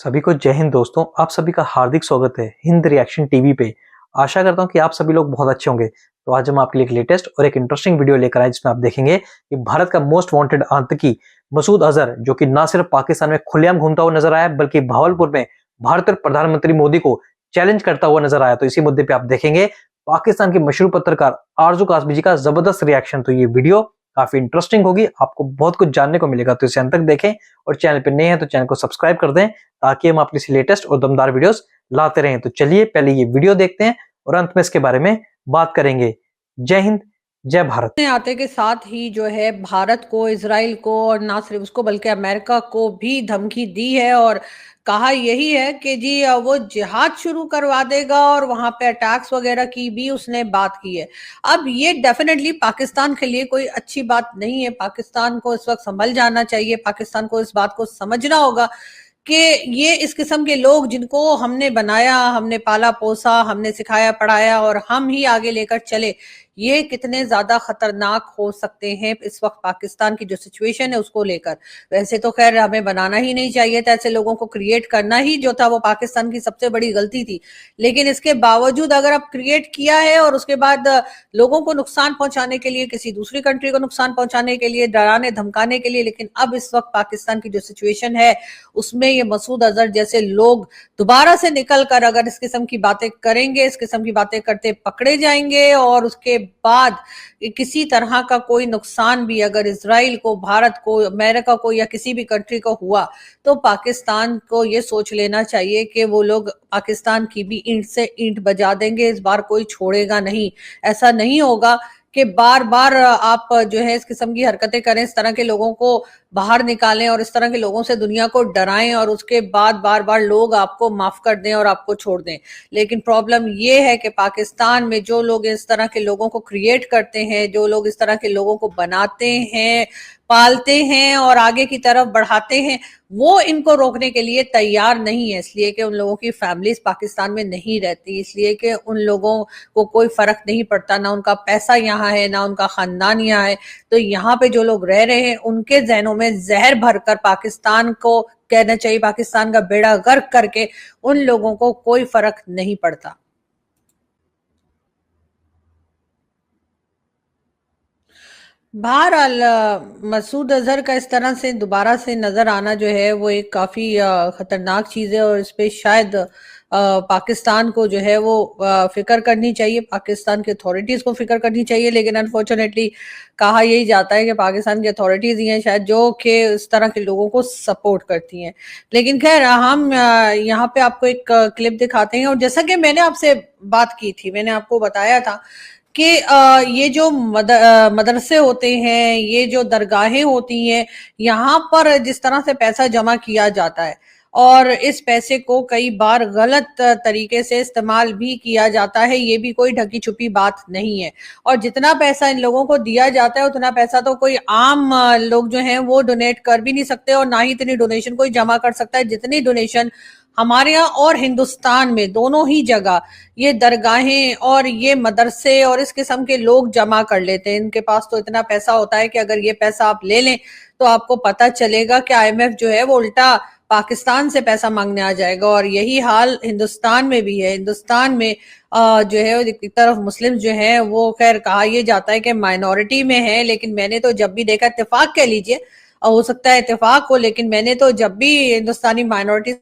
सभी को जय हिंद दोस्तों। आप सभी का हार्दिक स्वागत है हिंद रिएक्शन टीवी पे। आशा करता हूं कि आप सभी लोग बहुत अच्छे होंगे। तो आज हम आपके लिए एक लेटेस्ट और एक इंटरेस्टिंग वीडियो लेकर आए जिसमें आप देखेंगे कि भारत का मोस्ट वांटेड आतंकी मसूद अजहर, जो कि ना सिर्फ पाकिस्तान में खुलेआम घूमता हुआ नजर आया बल्कि भावलपुर में भारतीय प्रधानमंत्री मोदी को चैलेंज करता हुआ नजर आया। तो इसी मुद्दे पे आप देखेंगे पाकिस्तान के मशहूर पत्रकार आरजू कासमी जी का जबरदस्त रिएक्शन। तो ये वीडियो काफी इंटरेस्टिंग होगी, आपको बहुत कुछ जानने को मिलेगा। तो इसे अंत तक देखें और चैनल पे नए हैं तो चैनल को सब्सक्राइब कर दें ताकि हम आपके लिए लेटेस्ट और दमदार वीडियोस लाते रहें। तो चलिए पहले ये वीडियो देखते हैं और अंत में इसके बारे में बात करेंगे। जय हिंद, जय भारत। आते के साथ ही जो है भारत को, इजराइल को और ना सिर्फ उसको बल्कि अमेरिका को भी धमकी दी है और कहा यही है कि जी वो जिहाद शुरू करवा देगा और वहां पे अटैक्स वगैरह की भी उसने बात की है। अब ये डेफिनेटली पाकिस्तान के लिए कोई अच्छी बात नहीं है। पाकिस्तान को इस वक्त संभल जाना चाहिए। पाकिस्तान को इस बात को समझना होगा कि ये इस किस्म के लोग जिनको हमने बनाया, हमने पाला पोसा, हमने सिखाया पढ़ाया और हम ही आगे लेकर चले, ये कितने ज्यादा खतरनाक हो सकते हैं इस वक्त पाकिस्तान की जो सिचुएशन है उसको लेकर। वैसे तो खैर हमें बनाना ही नहीं चाहिए था, ऐसे लोगों को क्रिएट करना ही जो था वो पाकिस्तान की सबसे बड़ी गलती थी। लेकिन इसके बावजूद अगर अब क्रिएट किया है और उसके बाद लोगों को नुकसान पहुंचाने के लिए, किसी दूसरी कंट्री को नुकसान पहुंचाने के लिए, डराने धमकाने के लिए, लेकिन अब इस वक्त पाकिस्तान की जो सिचुएशन है उसमें ये मसूद अजहर जैसे लोग दोबारा से निकल कर अगर इस किस्म की बातें करेंगे, इस किस्म की बातें करते पकड़े जाएंगे और उसके बाद किसी तरह का कोई नुकसान भी अगर इजराइल को, भारत को, अमेरिका को या किसी भी कंट्री को हुआ तो पाकिस्तान को ये सोच लेना चाहिए कि वो लोग पाकिस्तान की भी ईंट से ईंट बजा देंगे। इस बार कोई छोड़ेगा नहीं। ऐसा नहीं होगा कि बार बार आप जो है इस किस्म की हरकतें करें, इस तरह के लोगों को बाहर निकालें और इस तरह के लोगों से दुनिया को डराएं और उसके बाद बार बार लोग आपको माफ कर दें और आपको छोड़ दें। लेकिन प्रॉब्लम ये है कि पाकिस्तान में जो लोग इस तरह के लोगों को क्रिएट करते हैं, जो लोग इस तरह के लोगों को बनाते हैं, पालते हैं और आगे की तरफ बढ़ाते हैं, वो इनको रोकने के लिए तैयार नहीं है। इसलिए कि उन लोगों की फैमिलीज पाकिस्तान में नहीं रहती, इसलिए कि उन लोगों को कोई फर्क नहीं पड़ता, ना उनका पैसा यहाँ है, ना उनका खानदान यहाँ है। तो यहाँ पे जो लोग रह रहे हैं उनके जहनों में जहर भरकर पाकिस्तान को कहना चाहिए, पाकिस्तान का बेड़ा गर्क करके उन लोगों को कोई फर्क नहीं पड़ता। बहरहाल मसूद अजहर का इस तरह से दोबारा से नजर आना जो है वो एक काफी खतरनाक चीज है और इस पे शायद पाकिस्तान को जो है वो फिक्र करनी चाहिए, पाकिस्तान की अथॉरिटीज को फिक्र करनी चाहिए। लेकिन अनफॉर्चुनेटली कहा यही जाता है कि पाकिस्तान की अथॉरिटीज ही हैं शायद जो कि इस तरह के लोगों को सपोर्ट करती हैं। लेकिन खैर हम यहाँ पे आपको एक क्लिप दिखाते हैं और जैसा कि मैंने आपसे बात की थी, मैंने आपको बताया था कि ये जो मदरसे होते हैं, ये जो दरगाहें होती हैं, यहाँ पर जिस तरह से पैसा जमा किया जाता है और इस पैसे को कई बार गलत तरीके से इस्तेमाल भी किया जाता है, ये भी कोई ढकी छुपी बात नहीं है। और जितना पैसा इन लोगों को दिया जाता है उतना पैसा तो कोई आम लोग जो हैं वो डोनेट कर भी नहीं सकते और ना ही इतनी डोनेशन कोई जमा कर सकता है जितनी डोनेशन हमारे यहाँ और हिंदुस्तान में दोनों ही जगह ये दरगाहें और ये मदरसे और इस किस्म के लोग जमा कर लेते हैं। इनके पास तो इतना पैसा होता है कि अगर ये पैसा आप ले लें तो आपको पता चलेगा कि आईएमएफ जो है वो उल्टा पाकिस्तान से पैसा मांगने आ जाएगा। और यही हाल हिंदुस्तान में भी है। हिंदुस्तान में जो है एक तरफ मुस्लिम जो है वो खैर कहा यह जाता है कि माइनॉरिटी में है, लेकिन मैंने तो जब भी देखा, इत्तेफाक कह लीजिए, हो सकता है इत्तेफाक हो, लेकिन मैंने तो जब भी हिंदुस्तानी माइनॉरिटी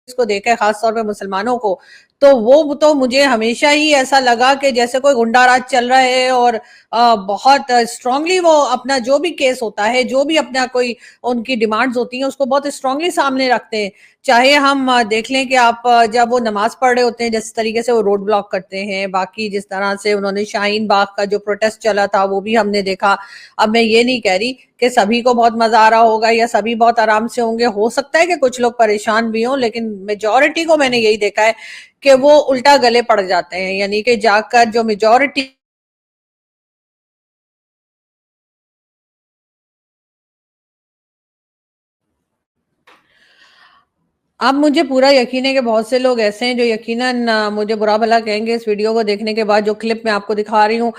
को देखा है, खास तौर पे मुसलमानों को, तो वो तो मुझे हमेशा ही ऐसा लगा कि जैसे कोई गुंडा राज चल रहा है और बहुत स्ट्रांगली वो अपना जो भी केस होता है, जो भी अपना कोई उनकी डिमांड्स होती हैं उसको बहुत स्ट्रांगली सामने रखते हैं। चाहे हम देख लें कि आप जब वो नमाज पढ़ रहे होते हैं जिस तरीके से वो रोड ब्लॉक करते हैं, बाकी जिस तरह से उन्होंने शाहीन बाग का जो प्रोटेस्ट चला था वो भी हमने देखा। अब मैं ये नहीं कह रही कि सभी को बहुत मजा आ रहा होगा या सभी बहुत आराम से होंगे, हो सकता है कि कुछ लोग परेशान भी हों, लेकिन मेजॉरिटी को मैंने यही देखा है कि वो उल्टा गले पड़ जाते हैं। यानी कि जाकर जो मेजॉरिटी अब मुझे पूरा यकीन है कि बहुत से लोग ऐसे हैं जो यकीनन मुझे बुरा भला कहेंगे इस वीडियो को देखने के बाद। जो क्लिप मैं आपको दिखा रही हूँ,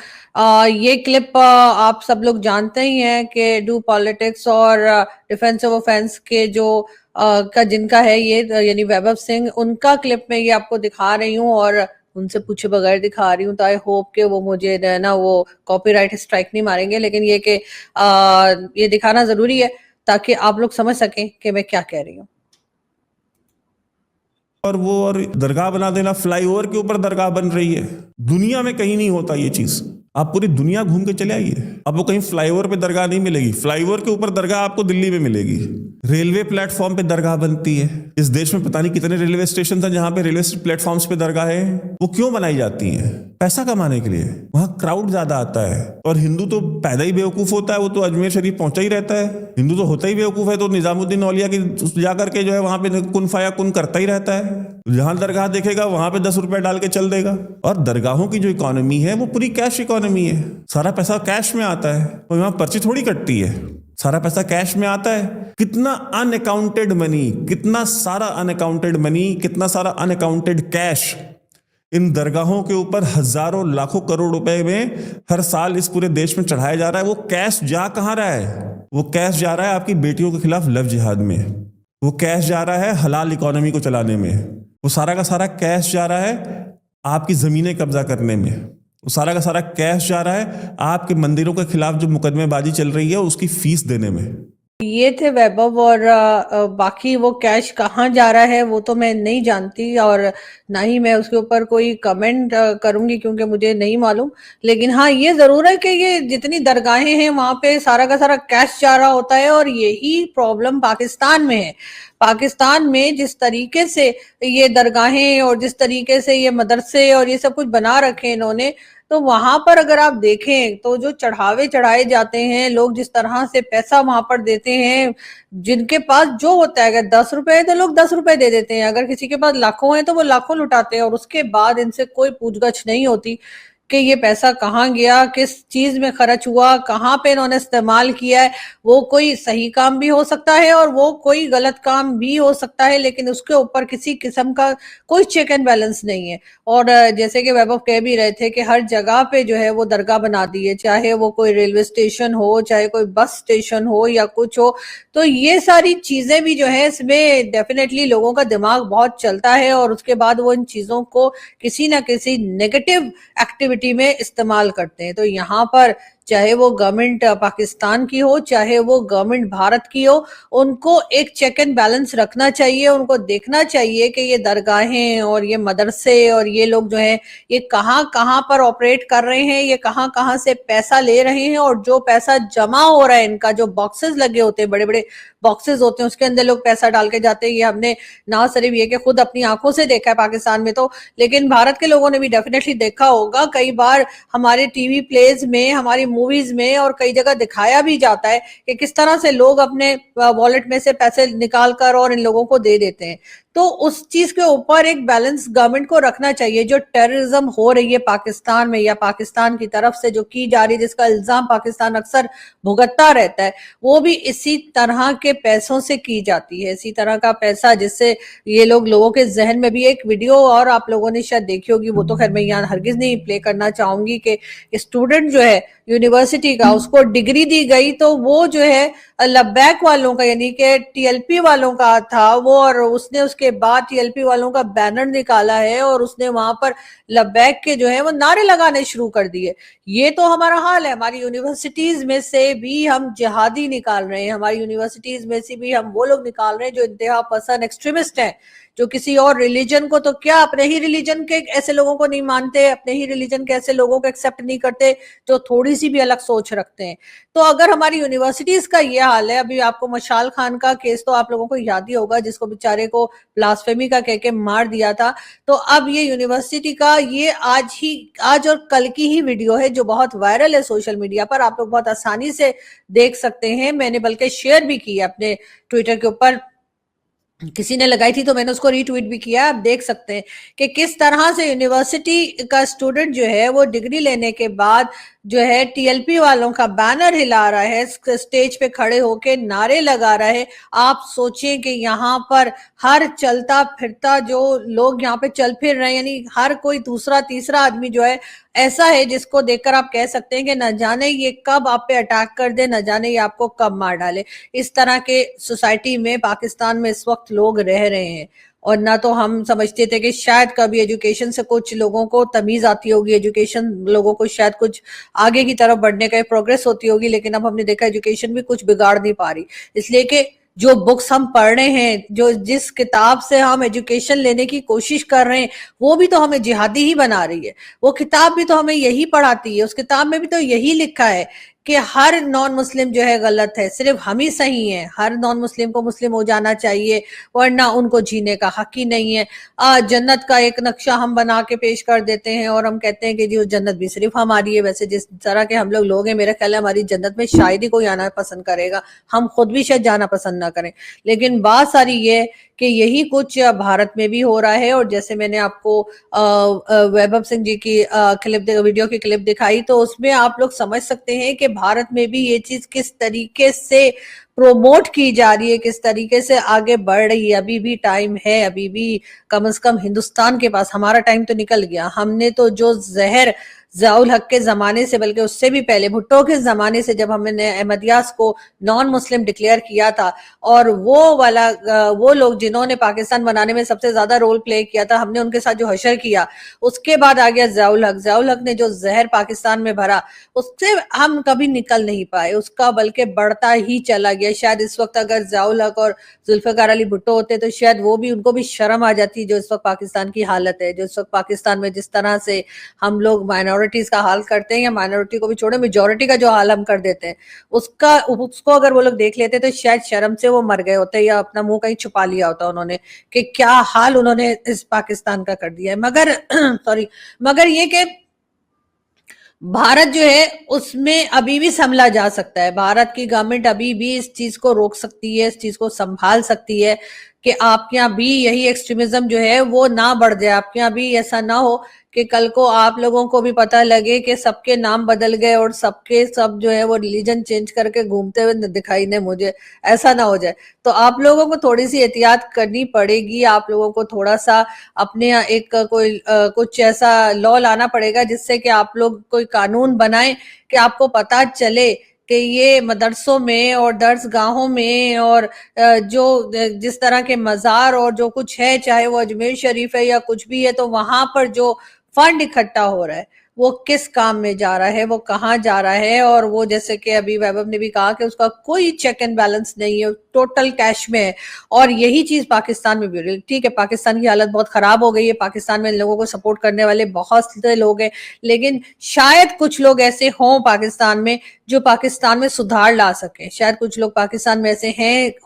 ये क्लिप आप सब लोग जानते ही हैं कि डू पॉलिटिक्स और डिफेंस ऑफ ऑफेंस के जो का जिनका है ये यानी वैभव सिंह, उनका क्लिप में ये आपको दिखा रही हूँ और उनसे पूछे बगैर दिखा रही हूँ। तो आई होप कि वो मुझे ना वो कॉपीराइट स्ट्राइक नहीं मारेंगे, लेकिन ये कि ये दिखाना जरूरी है ताकि आप लोग समझ सकें कि मैं क्या कह रही हूँ। और दरगाह बना देना, फ्लाईओवर के ऊपर दरगाह बन रही है। दुनिया में कहीं नहीं होता ये चीज। आप पूरी दुनिया घूम के चले आइए, आपको कहीं फ्लाईओवर पे दरगाह नहीं मिलेगी। फ्लाईओवर के ऊपर दरगाह आपको दिल्ली में मिलेगी। रेलवे प्लेटफॉर्म पे दरगाह बनती है। इस देश में पता नहीं कितने रेलवे स्टेशन हैं जहां पे रेलवे प्लेटफॉर्म्स पे दरगाह है। वो क्यों बनाई जाती है? पैसा कमाने के लिए। वहां क्राउड ज्यादा आता है। और हिंदू तो पैदा ही बेवकूफ होता है, वो तो अजमेर शरीफ पहुंचा ही रहता है। हिंदू तो होता ही बेवकूफ है, तो निजामुद्दीन औलिया की जाकर के जो है वहां पे कुन फाया कुन करता ही रहता है। जहां दरगाह देखेगा वहां पे 10 रुपए डाल के चल देगा। और दरगाहों की जो इकोनॉमी है वो पूरी कैश इकोनॉमी है। सारा पैसा कैश में आता है, तो यहाँ पर्ची थोड़ी कटती है। सारा पैसा कैश में आता है। कितना अनअकाउंटेड मनी, कितना सारा अनअकाउंटेड मनी, कितना सारा अनअकाउंटेड कैश इन दरगाहों के ऊपर हजारों लाखों करोड़ रुपए में हर साल इस पूरे देश में चढ़ाया जा रहा है। वो कैश जा कहां रहा है? वो कैश जा रहा है आपकी बेटियों के खिलाफ लव जिहाद में। वो कैश जा रहा है हलाल इकोनॉमी को चलाने में। वो सारा का सारा कैश जा रहा है आपकी जमीनें कब्जा करने में। वो सारा का सारा कैश जा रहा है आपके मंदिरों के खिलाफ जो मुकदमेबाजी चल रही है उसकी फीस देने में। ये थे वैभव, और बाकी वो कैश कहाँ जा रहा है वो तो मैं नहीं जानती, और ना ही मैं उसके ऊपर कोई कमेंट करूंगी क्योंकि मुझे नहीं मालूम। लेकिन हाँ, ये जरूर है कि ये जितनी दरगाहें हैं वहां पे सारा का सारा कैश जा रहा होता है, और यही प्रॉब्लम पाकिस्तान में है। पाकिस्तान में जिस तरीके से ये दरगाहें और जिस तरीके से ये मदरसे और ये सब कुछ बना रखे इन्होंने, तो वहां पर अगर आप देखें तो जो चढ़ावे चढ़ाए जाते हैं, लोग जिस तरह से पैसा वहां पर देते हैं, जिनके पास जो होता है, अगर 10 रुपए है तो लोग 10 रुपए दे देते हैं, अगर किसी के पास लाखों है तो वो लाखों लुटाते हैं, और उसके बाद इनसे कोई पूछगछ नहीं होती कि ये पैसा कहाँ गया, किस चीज में खर्च हुआ, कहाँ पे इन्होंने इस्तेमाल किया है। वो कोई सही काम भी हो सकता है और वो कोई गलत काम भी हो सकता है, लेकिन उसके ऊपर किसी किस्म का कोई चेक एंड बैलेंस नहीं है। और जैसे कि वैभव कह भी रहे थे कि हर जगह पे जो है वो दरगाह बना दी है, चाहे वो कोई रेलवे स्टेशन हो, चाहे कोई बस स्टेशन हो या कुछ हो। तो ये सारी चीजें भी जो है इसमें डेफिनेटली लोगों का दिमाग बहुत चलता है, और उसके बाद वो इन चीजों को किसी ना किसी नेगेटिव एक्टिविटी में इस्तेमाल करते हैं। तो यहाँ पर चाहे वो गवर्नमेंट पाकिस्तान की हो, चाहे वो गवर्नमेंट भारत की हो, उनको एक चेक एंड बैलेंस रखना चाहिए। उनको देखना चाहिए कि ये दरगाहें और ये मदरसे और ये लोग जो हैं ये कहाँ कहाँ पर ऑपरेट कर रहे हैं, ये कहाँ कहाँ से पैसा ले रहे हैं, और जो पैसा जमा हो रहा है, इनका जो बॉक्सेस लगे होते हैं, बड़े बड़े बॉक्सेस होते हैं, उसके अंदर लोग पैसा डाल के जाते हैं। ये हमने ना सिर्फ ये कि खुद अपनी आंखों से देखा है पाकिस्तान में, तो लेकिन भारत के लोगों ने भी डेफिनेटली देखा होगा। कई बार हमारे टीवी प्लेज में, हमारी मूवीज में और कई जगह दिखाया भी जाता है कि किस तरह से लोग अपने वॉलेट में से पैसे निकाल कर और इन लोगों को दे देते हैं। तो उस चीज के ऊपर एक बैलेंस गवर्नमेंट को रखना चाहिए। जो टेररिज्म हो रही है पाकिस्तान में, या पाकिस्तान की तरफ से जो की जा रही है, जिसका इल्जाम पाकिस्तान अक्सर भुगतता रहता है, वो भी इसी तरह के पैसों से की जाती है। इसी तरह का पैसा जिससे ये लोगों के जहन में भी एक वीडियो और आप लोगों ने शायद देखी होगी, वो तो खैर मैं यहाँ हरगिज नहीं प्ले करना चाहूंगी, कि स्टूडेंट जो है यूनिवर्सिटी का, उसको डिग्री दी गई, तो वो जो है लब्बैक वालों का यानी कि टीएलपी वालों का था वो, और उसने उसके बाद टीएलपी वालों का बैनर निकाला है और उसने वहां पर लब्बैक के जो है वो नारे लगाने शुरू कर दिए। ये तो हमारा हाल है। हमारी यूनिवर्सिटीज में से भी हम जिहादी निकाल रहे हैं, हमारी यूनिवर्सिटीज में से भी हम वो लोग निकाल रहे हैं जो इंतहा पसंद एक्सट्रीमिस्ट हैं, जो किसी और रिलीजन को, तो क्या अपने ही रिलीजन के ऐसे लोगों को नहीं मानते, अपने ही रिलीजन के ऐसे लोगों को एक्सेप्ट नहीं करते जो थोड़ी सी भी अलग सोच रखते हैं। तो अगर हमारी यूनिवर्सिटीज का ये हाल है, अभी आपको मशाल खान का केस तो आप लोगों को याद ही होगा, जिसको बेचारे को ब्लास्फेमी का कह के मार दिया था। तो अब ये यूनिवर्सिटी का ये आज और कल की ही वीडियो है जो बहुत वायरल है सोशल मीडिया पर, आप लोग बहुत आसानी से देख सकते हैं। मैंने बल्कि शेयर भी की अपने ट्विटर के ऊपर, किसी ने लगाई थी तो मैंने उसको रीट्वीट भी किया। आप देख सकते हैं कि किस तरह से यूनिवर्सिटी का स्टूडेंट जो है वो डिग्री लेने के बाद जो है टीएलपी वालों का बैनर हिला रहा है, स्टेज पे खड़े होके नारे लगा रहा है। आप सोचें कि यहाँ पर हर चलता फिरता जो लोग यहाँ पे चल फिर रहे हैं, यानी हर कोई दूसरा तीसरा आदमी जो है ऐसा है जिसको देखकर आप कह सकते हैं कि न जाने ये कब आप पे अटैक कर दे, न जाने ये आपको कब मार डाले। इस तरह के सोसाइटी में पाकिस्तान में इस वक्त लोग रह रहे हैं। और ना तो हम समझते थे कि शायद कभी एजुकेशन से कुछ लोगों को तमीज आती होगी, एजुकेशन लोगों को शायद कुछ आगे की तरफ बढ़ने का प्रोग्रेस होती होगी, लेकिन अब हमने देखा एजुकेशन भी कुछ बिगाड़ नहीं पा रही। इसलिए कि जो बुक्स हम पढ़ रहे हैं, जो जिस किताब से हम एजुकेशन लेने की कोशिश कर रहे हैं, वो भी तो हमें जिहादी ही बना रही है। वो किताब भी तो हमें यही पढ़ाती है, उस किताब में भी तो यही लिखा है कि हर नॉन मुस्लिम जो है गलत है, सिर्फ हम ही सही हैं, हर नॉन मुस्लिम को मुस्लिम हो जाना चाहिए, वरना उनको जीने का हक ही नहीं है। जन्नत का एक नक्शा हम बना के पेश कर देते हैं और हम कहते हैं कि जी जन्नत भी सिर्फ हमारी है। वैसे जिस तरह के हम लोग हैं, मेरा ख्याल है हमारी जन्नत में शायद ही कोई आना पसंद करेगा, हम खुद भी शायद जाना पसंद ना करें। लेकिन बात सारी ये कि यही कुछ भारत में भी हो रहा है। और जैसे मैंने आपको वैभव सिंह जी की वीडियो की क्लिप दिखाई, तो उसमें आप लोग समझ सकते हैं कि भारत में भी ये चीज किस तरीके से प्रोमोट की जा रही है, किस तरीके से आगे बढ़ रही है। अभी भी टाइम है, अभी भी कम से कम हिंदुस्तान के पास, हमारा टाइम तो निकल गया। हमने तो जो जहर ज़ियाउल हक के जमाने से, बल्कि उससे भी पहले भुट्टो के जमाने से, जब हमने अहमदियास को नॉन मुस्लिम डिक्लेयर किया था, और वो लोग जिन्होंने पाकिस्तान बनाने में सबसे ज्यादा रोल प्ले किया था, हमने उनके साथ जो हशर किया, उसके बाद आ गया ज़ियाउल हक ने जो जहर पाकिस्तान में भरा, उससे हम कभी निकल नहीं पाए, उसका बल्कि बढ़ता ही चला गया। शायद इस वक्त अगर ज़ियाउल हक और जुल्फ़िकार अली भुट्टो होते तो शायद उनको भी शर्म आ जाती, जो इस वक्त पाकिस्तान की हालत है, जो इस वक्त पाकिस्तान में जिस तरह से हम लोग माइनॉरिटीज का हाल करते हैं, या माइनॉरिटी को भी छोड़े मेजोरिटी का जो हाल हम कर देते हैं, उसको अगर वो लोग देख लेते तो शायद शर्म से वो मर गए होते, या अपना मुंह कहीं छुपा लिया होता उन्होंने, कि क्या हाल उन्होंने इस पाकिस्तान का कर दिया है। मगर ये कि भारत जो है उसमें अभी भी संभला जा सकता है। भारत की गवर्नमेंट अभी भी इस चीज को रोक सकती है, इस चीज को संभाल सकती है कि आपके यहाँ भी यही एक्सट्रीमिज्म जो है वो ना बढ़ जाए। आपके यहाँ भी ऐसा ना हो कि कल को आप लोगों को भी पता लगे कि सबके नाम बदल गए और सबके सब जो है वो रिलीजन चेंज करके घूमते हुए दिखाई दे मुझे, ऐसा ना हो जाए। तो आप लोगों को थोड़ी सी एहतियात करनी पड़ेगी। आप लोगों को थोड़ा सा अपने यहाँ एक कुछ ऐसा लॉ लाना पड़ेगा जिससे कि आप लोग कोई कानून बनाएं कि आपको पता चले कि ये मदरसों में और दर्सगाहों में और जो जिस तरह के मज़ार और जो कुछ है, चाहे वो अजमेर शरीफ है या कुछ भी है, तो वहां पर जो फंड इकट्ठा हो रहा है वो किस काम में जा रहा है, वो कहाँ जा रहा है। और वो जैसे कि अभी वैभव ने भी कहा कि उसका कोई चेक एंड बैलेंस नहीं है, टोटल कैश में है। और यही चीज पाकिस्तान में भी हो रही है। ठीक है, पाकिस्तान की हालत बहुत खराब हो गई है, पाकिस्तान में लोगों को सपोर्ट करने वाले बहुत से लोग हैं, लेकिन शायद कुछ लोग ऐसे हों पाकिस्तान में जो पाकिस्तान में सुधार ला सके। शायद कुछ लोग पाकिस्तान में ऐसे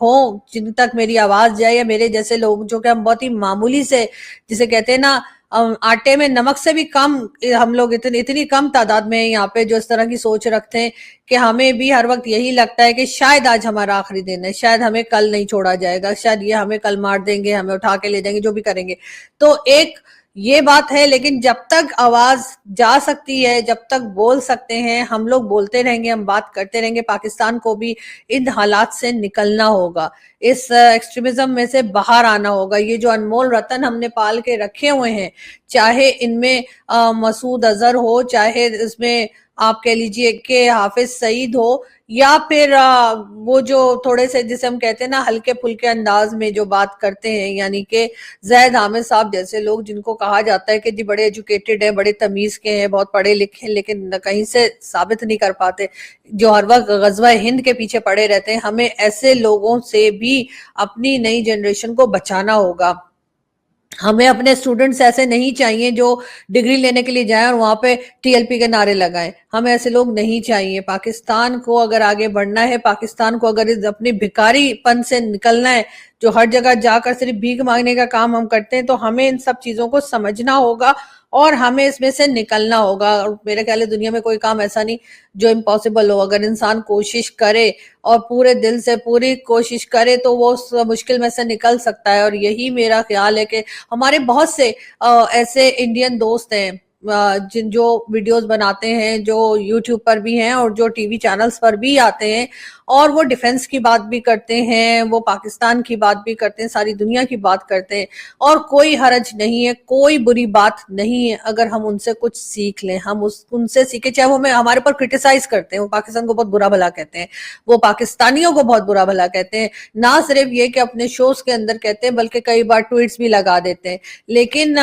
हों जिन तक मेरी आवाज जाए, या मेरे जैसे लोग जो कि हम बहुत ही मामूली से, जिसे कहते हैं ना आटे में नमक से भी कम, हम लोग इतनी कम तादाद में यहाँ पे जो इस तरह की सोच रखते हैं कि हमें भी हर वक्त यही लगता है कि शायद आज हमारा आखिरी दिन है, शायद हमें कल नहीं छोड़ा जाएगा, शायद ये हमें कल मार देंगे, हमें उठा के ले जाएंगे, जो भी करेंगे। तो एक ये बात है, लेकिन जब तक आवाज जा सकती है, जब तक बोल सकते हैं, हम लोग बोलते रहेंगे, हम बात करते रहेंगे। पाकिस्तान को भी इन हालात से निकलना होगा, इस एक्सट्रीमिज्म में से बाहर आना होगा। ये जो अनमोल रतन हमने पाल के रखे हुए हैं, चाहे इनमें मसूद अजहर हो, चाहे इसमें आप कह लीजिए कि हाफिज सईद हो, या फिर वो जो थोड़े से जिसे हम कहते हैं ना हल्के फुल्के अंदाज में जो बात करते हैं, यानी कि जैद हामिद साहब जैसे लोग, जिनको कहा जाता है कि जी बड़े एजुकेटेड है, बड़े तमीज के हैं, बहुत पढ़े लिखे हैं, लेकिन कहीं से साबित नहीं कर पाते, जो हर वक्त गजवा हिंद के पीछे पड़े रहते हैं। हमें ऐसे लोगों से भी अपनी नई जनरेशन को बचाना होगा। हमें अपने स्टूडेंट्स ऐसे नहीं चाहिए जो डिग्री लेने के लिए जाएं और वहां पे टीएलपी के नारे लगाएं। हमें ऐसे लोग नहीं चाहिए। पाकिस्तान को अगर आगे बढ़ना है, पाकिस्तान को अगर अपनी भिखारीपन से निकलना है, जो हर जगह जाकर सिर्फ भीख मांगने का काम हम करते हैं, तो हमें इन सब चीजों को समझना होगा और हमें इसमें से निकलना होगा। और मेरे ख्याल है दुनिया में कोई काम ऐसा नहीं जो इम्पॉसिबल हो। अगर इंसान कोशिश करे और पूरे दिल से पूरी कोशिश करे तो वो उस मुश्किल में से निकल सकता है। और यही मेरा ख्याल है कि हमारे बहुत से ऐसे इंडियन दोस्त हैं जिन जो वीडियोस बनाते हैं, जो यूट्यूब पर भी हैं और जो टीवी चैनल्स पर भी आते हैं, और वो डिफेंस की बात भी करते हैं, वो पाकिस्तान की बात भी करते हैं, सारी दुनिया की बात करते हैं, और कोई हरज नहीं है, कोई बुरी बात नहीं है अगर हम उनसे कुछ सीख लें, हम उनसे सीखे, चाहे वो हमारे ऊपर क्रिटिसाइज करते हैं, वो पाकिस्तान को बहुत बुरा भला कहते हैं, वो पाकिस्तानियों को बहुत बुरा भला कहते हैं, ना सिर्फ ये कि अपने शोज के अंदर कहते हैं बल्कि कई बार ट्वीट्स भी लगा देते हैं, लेकिन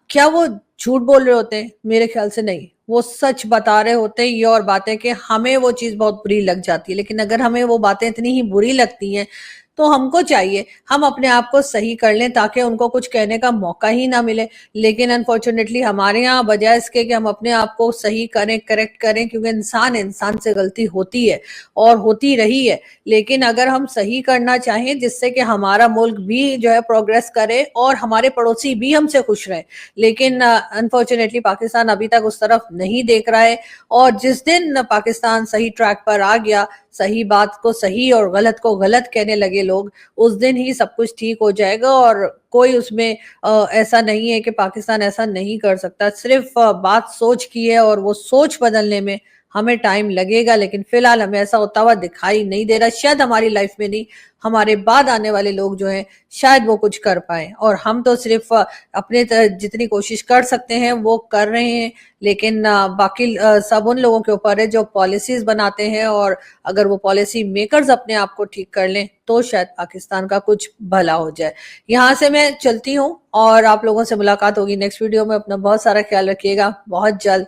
क्या वो झूठ बोल रहे होते हैं? मेरे ख्याल से नहीं, वो सच बता रहे होते हैं। ये और बातें कि हमें वो चीज बहुत बुरी लग जाती है, लेकिन अगर हमें वो बातें इतनी ही बुरी लगती हैं तो हमको चाहिए हम अपने आप को सही कर लें ताकि उनको कुछ कहने का मौका ही ना मिले। लेकिन अनफॉर्चुनेटली हमारे यहाँ बजाय इसके कि हम अपने आप को सही करें, करेक्ट करें, क्योंकि इंसान से गलती होती है और होती रही है, लेकिन अगर हम सही करना चाहें जिससे कि हमारा मुल्क भी जो है प्रोग्रेस करे और हमारे पड़ोसी भी हमसे खुश रहे, लेकिन अनफॉर्चुनेटली पाकिस्तान अभी तक उस तरफ नहीं देख रहा है। और जिस दिन पाकिस्तान सही ट्रैक पर आ गया, सही बात को सही और गलत को गलत कहने लगे लोग, उस दिन ही सब कुछ ठीक हो जाएगा। और कोई उसमें ऐसा नहीं है कि पाकिस्तान ऐसा नहीं कर सकता, सिर्फ बात सोच की है और वो सोच बदलने में हमें टाइम लगेगा, लेकिन फिलहाल हमें ऐसा होता हुआ दिखाई नहीं दे रहा। शायद हमारी लाइफ में नहीं, हमारे बाद आने वाले लोग जो हैं शायद वो कुछ कर पाए, और हम तो सिर्फ अपने जितनी कोशिश कर सकते हैं वो कर रहे हैं। लेकिन बाकी सब उन लोगों के ऊपर है जो पॉलिसीज बनाते हैं, और अगर वो पॉलिसी मेकर्स अपने आप को ठीक कर लें तो शायद पाकिस्तान का कुछ भला हो जाए। यहाँ से मैं चलती हूँ और आप लोगों से मुलाकात होगी नेक्स्ट वीडियो में। अपना बहुत सारा ख्याल रखिएगा, बहुत जल्द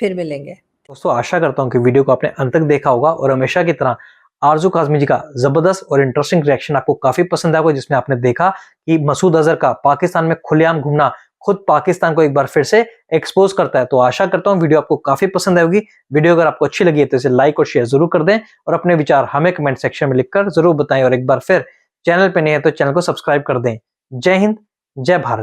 फिर मिलेंगे। दोस्तों आशा करता हूं कि वीडियो को आपने अंत तक देखा होगा और हमेशा की तरह आरजू काज़मी जी का जबरदस्त और इंटरेस्टिंग रिएक्शन आपको काफी पसंद आया, जिसमें आपने देखा कि मसूद अजहर का पाकिस्तान में खुलेआम घूमना खुद पाकिस्तान को एक बार फिर से एक्सपोज करता है। तो आशा करता हूं वीडियो आपको काफी पसंद आएगी। वीडियो अगर आपको अच्छी लगी है तो इसे लाइक और शेयर जरूर कर दें और अपने विचार हमें कमेंट सेक्शन में लिखकर जरूर बताएं। और एक बार फिर चैनल पे नए हैं तो चैनल को सब्सक्राइब कर दें। जय हिंद, जय भारत।